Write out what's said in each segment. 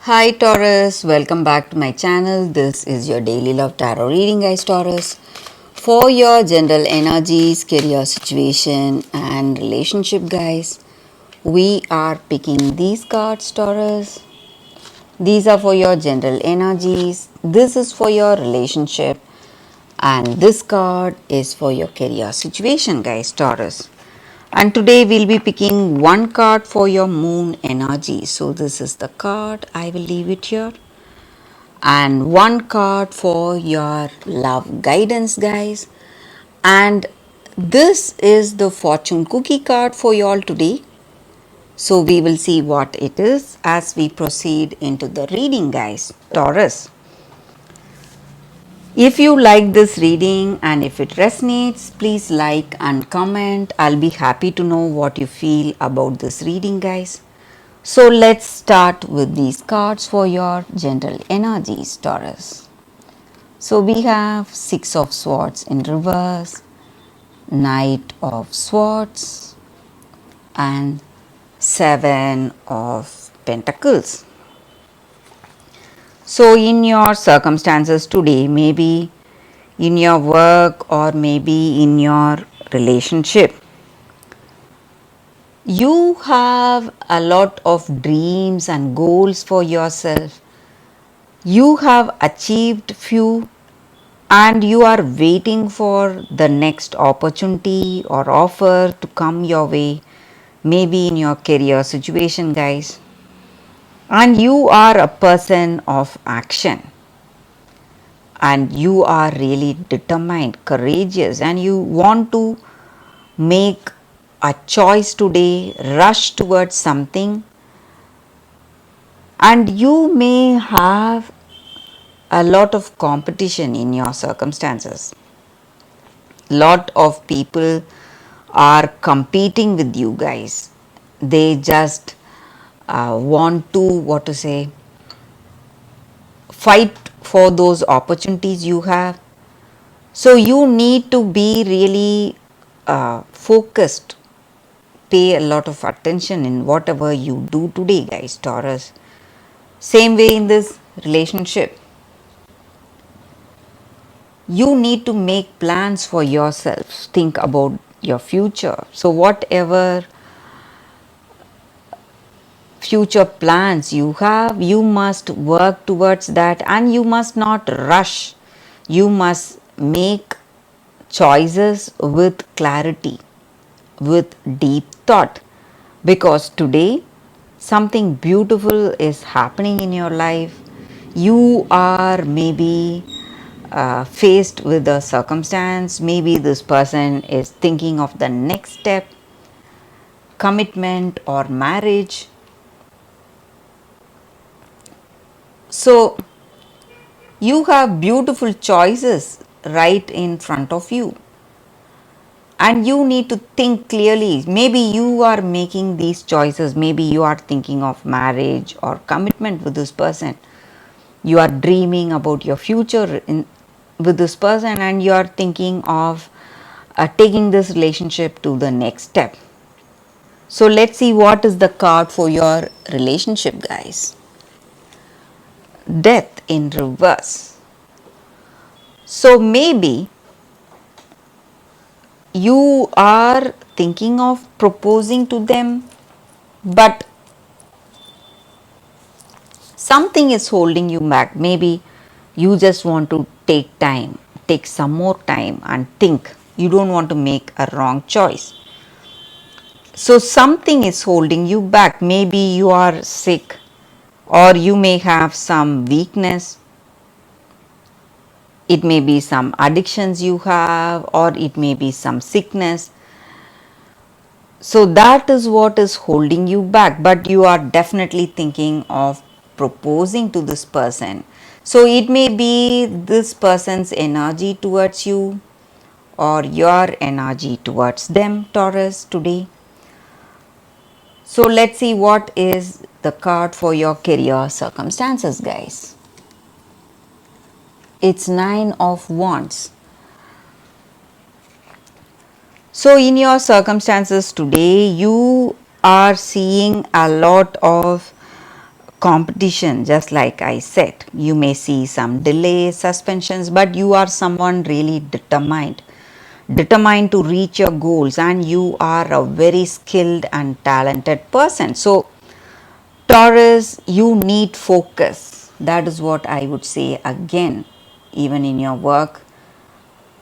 Hi Taurus, welcome back to my channel. This is your daily love tarot reading, guys. Taurus, for your general energies, career situation, and relationship, guys. We are picking these cards, Taurus. These are for your general energies. This is for your relationship, and this card is for your career situation, guys. Taurus. And today we'll be picking one card for your moon energy. So this is the card. I will leave it here. And one card for your love guidance, guys. And this is the fortune cookie card for you all today. So we will see what it is as we proceed into the reading, guys. Taurus. If you like this reading and if it resonates, please like and comment. I'll be happy to know what you feel about this reading, guys. So let's start with these cards for your general energies, Taurus. So we have Six of Swords in reverse, Knight of Swords, and Seven of Pentacles. So in your circumstances today, maybe in your work or maybe in your relationship, you have a lot of dreams and goals for yourself. You have achieved few and you are waiting for the next opportunity or offer to come your way, maybe in your career situation, guys. And you are a person of action and you are really determined, courageous, and you want to make a choice today, rush towards something, and you may have a lot of competition in your circumstances. Lot of people are competing with you, guys. They just want to, what to say, fight for those opportunities you have. So you need to be really focused, pay a lot of attention in whatever you do today, guys. Taurus. Same way in this relationship, you need to make plans for yourself, think about your future. So whatever future plans you have, you must work towards that and you must not rush. You must make choices with clarity, with deep thought, because today something beautiful is happening in your life. You are maybe faced with a circumstance, maybe this person is thinking of the next step, commitment or marriage. So you have beautiful choices right in front of you and you need to think clearly. Maybe you are making these choices, maybe you are thinking of marriage or commitment with this person. You are dreaming about your future with this person and you are thinking of taking this relationship to the next step. So let's see what is the card for your relationship, guys. Death in reverse. So maybe you are thinking of proposing to them, but something is holding you back. Maybe you just want to take time, take some more time and think. You don't want to make a wrong choice. So something is holding you back. Maybe you are sick or you may have some weakness. It may be some addictions you have or it may be some sickness. So that is what is holding you back, but you are definitely thinking of proposing to this person. So it may be this person's energy towards you or your energy towards them, Taurus, today. So let's see what is the card for your career circumstances, guys. It's Nine of Wands. So in your circumstances today, you are seeing a lot of competition, just like I said. You may see some delays, suspensions, but you are someone really determined to reach your goals, and you are a very skilled and talented person. So, Taurus, you need focus. That is what I would say again, even in your work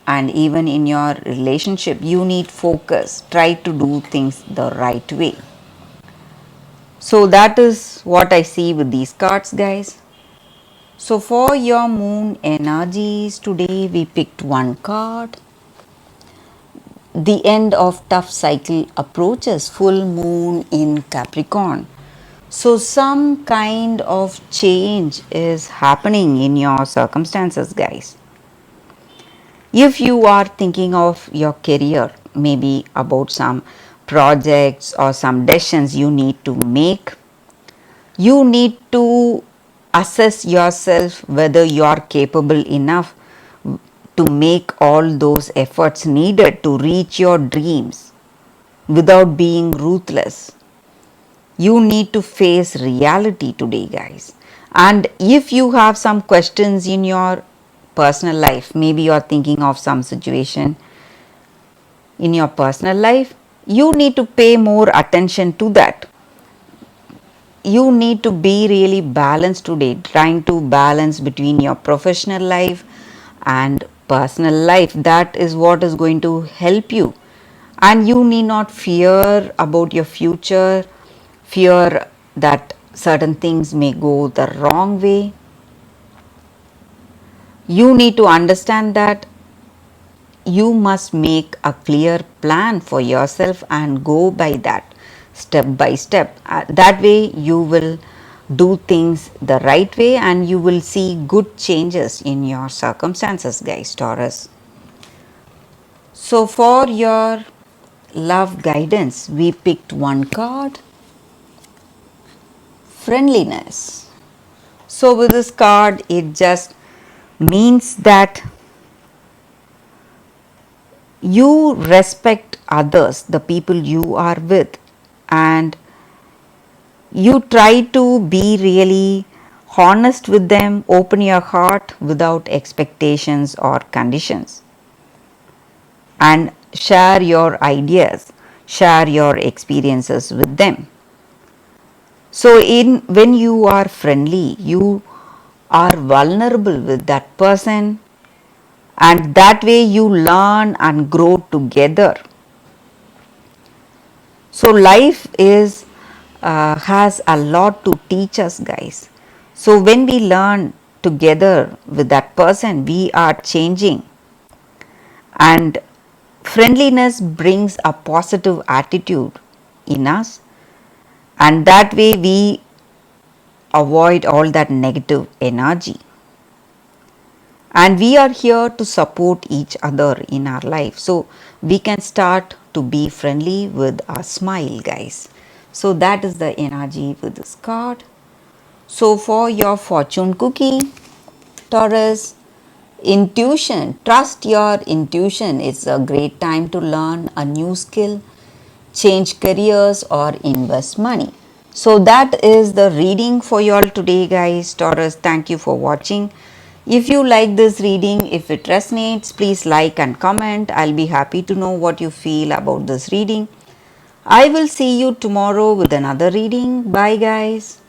and even in your relationship. You need focus. Try to do things the right way. So that is what I see with these cards, guys. So for your moon energies today, we picked one card. The end of tough cycle approaches, full moon in Capricorn. So some kind of change is happening in your circumstances, guys. If you are thinking of your career, maybe about some projects or some decisions you need to make, you need to assess yourself whether you are capable enough to make all those efforts needed to reach your dreams without being ruthless. You need to face reality today, guys. And if you have some questions in your personal life, maybe you are thinking of some situation in your personal life, you need to pay more attention to that. You need to be really balanced today, trying to balance between your professional life and personal life. That is what is going to help you. And you need not fear about your future, fear that certain things may go the wrong way. You need to understand that you must make a clear plan for yourself and go by that step by step. That way you will do things the right way and you will see good changes in your circumstances, guys, Taurus. So for your love guidance, we picked one card, friendliness. So with this card, it just means that you respect others, the people you are with, and you try to be really honest with them, open your heart without expectations or conditions, and share your ideas, share your experiences with them. So when you are friendly, you are vulnerable with that person, and that way you learn and grow together. So life is has a lot to teach us, guys. So when we learn together with that person, we are changing, and friendliness brings a positive attitude in us, and that way we avoid all that negative energy. And we are here to support each other in our life. So we can start to be friendly with a smile, guys. So that is the energy with this card. So for your fortune cookie, Taurus, intuition, trust your intuition. It's a great time to learn a new skill, change careers, or invest money. So that is the reading for you all today, guys. Taurus, thank you for watching. If you like this reading, if it resonates, please like and comment. I'll be happy to know what you feel about this reading. I will see you tomorrow with another reading. Bye, guys.